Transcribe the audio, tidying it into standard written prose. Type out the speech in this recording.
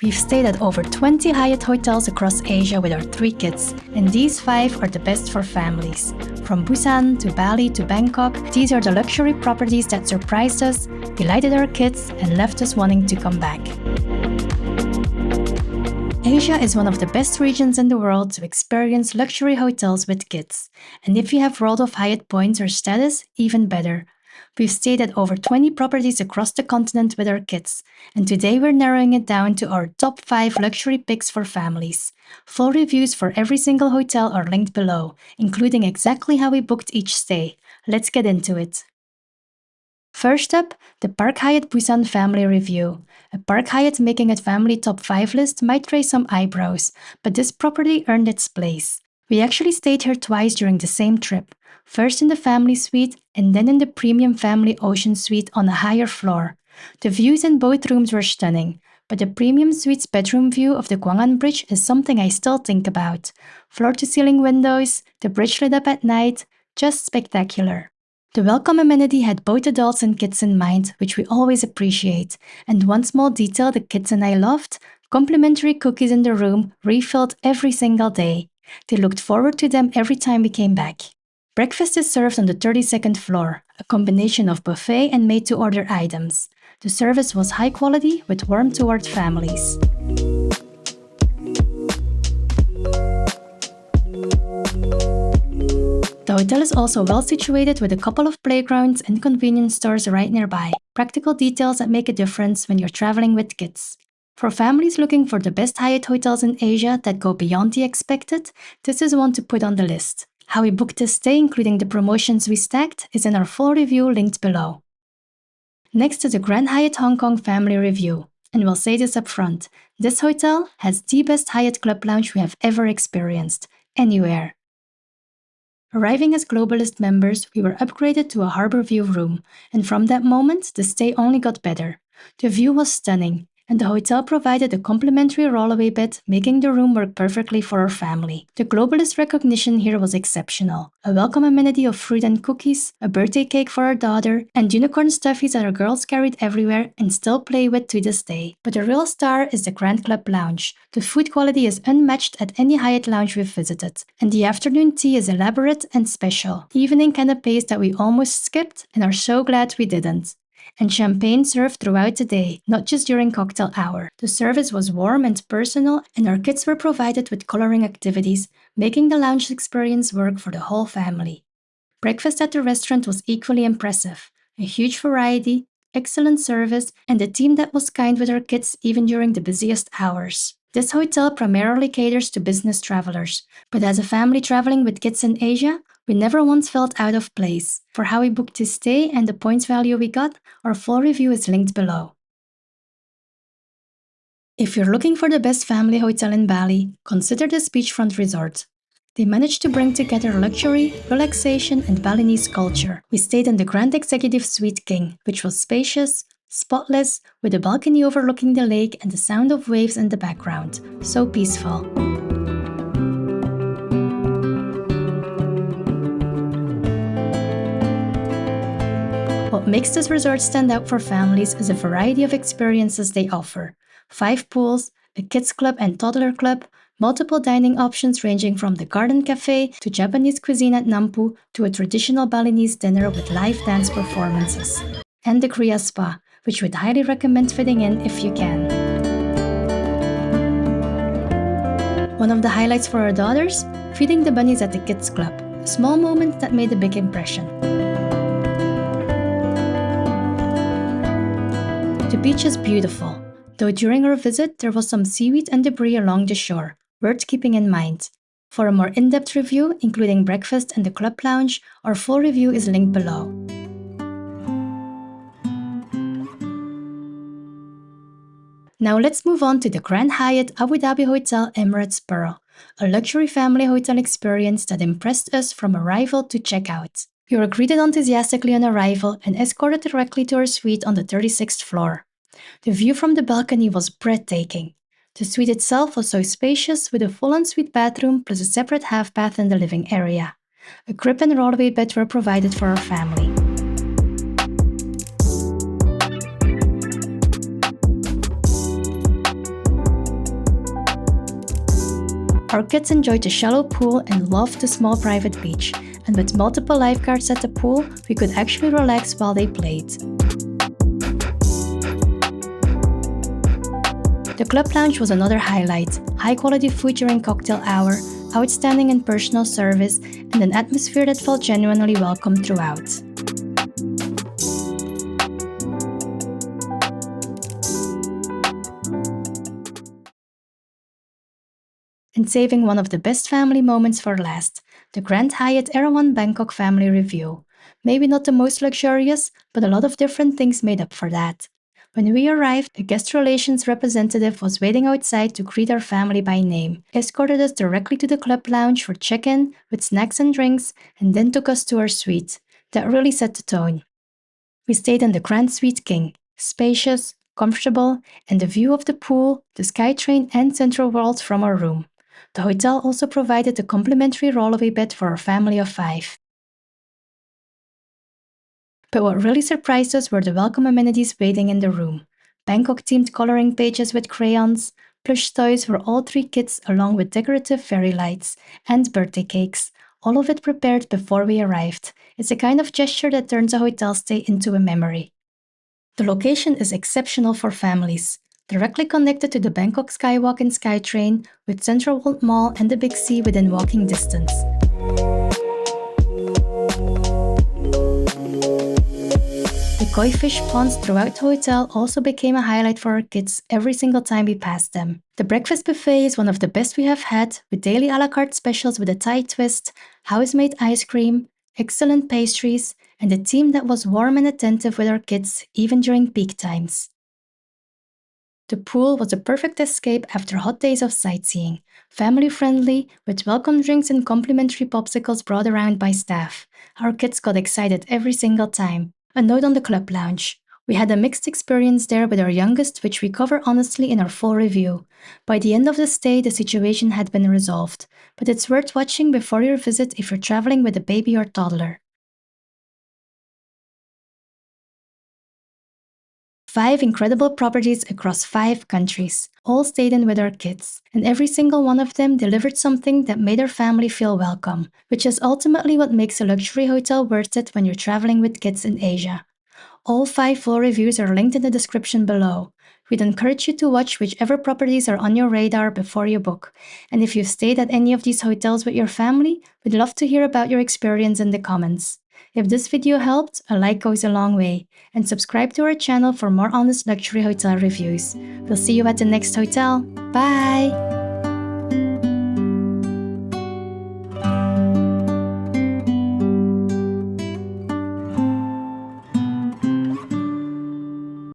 We've stayed at over 20 Hyatt hotels across Asia with our 3 kids, and these 5 are the best for families. From Busan to Bali to Bangkok, these are the luxury properties that surprised us, delighted our kids, and left us wanting to come back. Asia is one of the best regions in the world to experience luxury hotels with kids, and if you have World of Hyatt points or status, even better. We've stayed at over 20 properties across the continent with our kids, and today we're narrowing it down to our top 5 luxury picks for families. Full reviews for every single hotel are linked below, including exactly how we booked each stay. Let's get into it. First up, the Park Hyatt Busan family review. A Park Hyatt making a family top 5 list might raise some eyebrows, but this property earned its place. We actually stayed here twice during the same trip. First in the family suite and then in the premium family ocean suite on a higher floor. The views in both rooms were stunning, but the premium suite's bedroom view of the Gwangan Bridge is something I still think about. Floor-to-ceiling windows, the bridge lit up at night, just spectacular. The welcome amenity had both adults and kids in mind, which we always appreciate. And one small detail the kids and I loved, complimentary cookies in the room, refilled every single day. They looked forward to them every time we came back. Breakfast is served on the 32nd floor, a combination of buffet and made-to-order items. The service was high quality with warm toward families. The hotel is also well situated with a couple of playgrounds and convenience stores right nearby, practical details that make a difference when you're traveling with kids. For families looking for the best Hyatt hotels in Asia that go beyond the expected, this is one to put on the list. How we booked this stay, including the promotions we stacked, is in our full review linked below. Next is the Grand Hyatt Hong Kong family review. And we'll say this up front, this hotel has the best Hyatt Club Lounge we have ever experienced, anywhere. Arriving as Globalist members, we were upgraded to a harbor view room, and from that moment, the stay only got better. The view was stunning, and the hotel provided a complimentary rollaway bed, making the room work perfectly for our family. The Globalist recognition here was exceptional. A welcome amenity of fruit and cookies, a birthday cake for our daughter, and unicorn stuffies that our girls carried everywhere and still play with to this day. But the real star is the Grand Club Lounge. The food quality is unmatched at any Hyatt lounge we've visited, and the afternoon tea is elaborate and special, evening canapés that we almost skipped and are so glad we didn't. And champagne served throughout the day, not just during cocktail hour. The service was warm and personal, and our kids were provided with coloring activities, making the lounge experience work for the whole family. Breakfast at the restaurant was equally impressive. A huge variety, excellent service, and a team that was kind with our kids even during the busiest hours. This hotel primarily caters to business travelers, but as a family traveling with kids in Asia, we never once felt out of place. For how we booked this stay and the points value we got, our full review is linked below. If you're looking for the best family hotel in Bali, consider this beachfront resort. They managed to bring together luxury, relaxation, and Balinese culture. We stayed in the Grand Executive Suite King, which was spacious, spotless, with a balcony overlooking the lake and the sound of waves in the background. So peaceful. What makes this resort stand out for families is a variety of experiences they offer. 5 pools, a kids club and toddler club, multiple dining options ranging from the garden cafe to Japanese cuisine at Nampu to a traditional Balinese dinner with live dance performances. And the Kriya Spa, which we'd highly recommend fitting in if you can. One of the highlights for our daughters? Feeding the bunnies at the kids club, a small moment that made a big impression. The beach is beautiful, though during our visit there was some seaweed and debris along the shore, worth keeping in mind. For a more in-depth review, including breakfast and the club lounge, our full review is linked below. Now let's move on to the Grand Hyatt Abu Dhabi Hotel Emirates Pearl, a luxury family hotel experience that impressed us from arrival to checkout. We were greeted enthusiastically on arrival and escorted directly to our suite on the 36th floor. The view from the balcony was breathtaking. The suite itself was so spacious with a full ensuite bathroom plus a separate half bath in the living area. A crib and rollaway bed were provided for our family. Our kids enjoyed the shallow pool and loved the small private beach, and with multiple lifeguards at the pool, we could actually relax while they played. The club lounge was another highlight. High-quality food during cocktail hour, outstanding and personal service, and an atmosphere that felt genuinely welcome throughout. And saving one of the best family moments for last, the Grand Hyatt Erawan Bangkok family review. Maybe not the most luxurious, but a lot of different things made up for that. When we arrived, a guest relations representative was waiting outside to greet our family by name, escorted us directly to the club lounge for check-in with snacks and drinks, and then took us to our suite. That really set the tone. We stayed in the Grand Suite King, spacious, comfortable, and the view of the pool, the SkyTrain, and Central World from our room. The hotel also provided a complimentary rollaway bed for our family of 5. But what really surprised us were the welcome amenities waiting in the room. Bangkok-themed coloring pages with crayons, plush toys for all 3 kids along with decorative fairy lights, and birthday cakes, all of it prepared before we arrived. It's a kind of gesture that turns a hotel stay into a memory. The location is exceptional for families. Directly connected to the Bangkok Skywalk and SkyTrain, with Central World Mall and the Big C within walking distance. The koi fish ponds throughout the hotel also became a highlight for our kids every single time we passed them. The breakfast buffet is one of the best we have had, with daily a la carte specials with a Thai twist, house-made ice cream, excellent pastries, and a team that was warm and attentive with our kids even during peak times. The pool was a perfect escape after hot days of sightseeing, family-friendly, with welcome drinks and complimentary popsicles brought around by staff. Our kids got excited every single time. A note on the club lounge. We had a mixed experience there with our youngest, which we cover honestly in our full review. By the end of the stay, the situation had been resolved, but it's worth watching before your visit if you're traveling with a baby or toddler. 5 incredible properties across 5 countries, all stayed in with our kids, and every single one of them delivered something that made our family feel welcome, which is ultimately what makes a luxury hotel worth it when you're traveling with kids in Asia. All 5 full reviews are linked in the description below. We'd encourage you to watch whichever properties are on your radar before you book. And if you've stayed at any of these hotels with your family, we'd love to hear about your experience in the comments. If this video helped, a like goes a long way. And subscribe to our channel for more honest luxury hotel reviews. We'll see you at the next hotel. Bye!